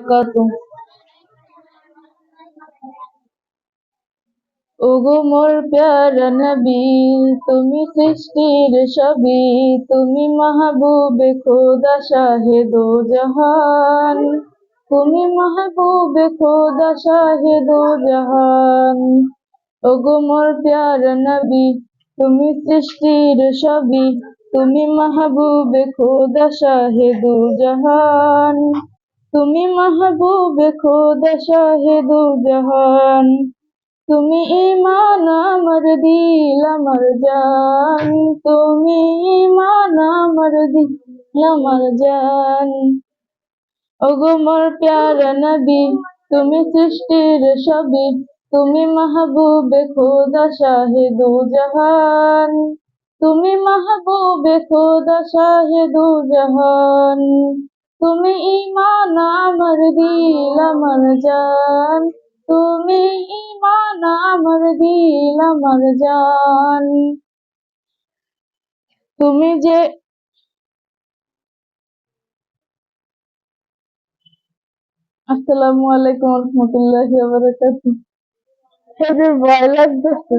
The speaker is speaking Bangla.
কত ওগো মোর প্যারা নবী, তুমি সৃষ্টির সবই, তুমি মাহবুবে খোদা শাহে দো জাহান, তুমি মাহবুবে খোদা শাহে দো জাহান। ওগো মোর প্যারা নবী, তুমি সৃষ্টির সবই, তুমি মাহবুবে খোদা শাহে দো জাহান, তুমি মাহবুবে খোদা শাহে দো জাহান। তুমি ঈমান আমার দিল আমার জান, তুমি ঈমান আমার দিল আমার জান। ওগো মোর প্যারা নবী, তুমি সৃষ্টির সবই, তুমি মাহবুবে খোদা শাহে দো জাহান, তুমি মাহবুবে খোদা শাহে দো জাহান। তুমি ঈমান আমার দিল আমার জান, তুমি ঈমান আমার দিল আমার জান। তুমি যে আসসালামু আলাইকুম ওয়া রাহমাতুল্লাহি ওয়া বারাকাতুহু। ভয় লাগতেছে।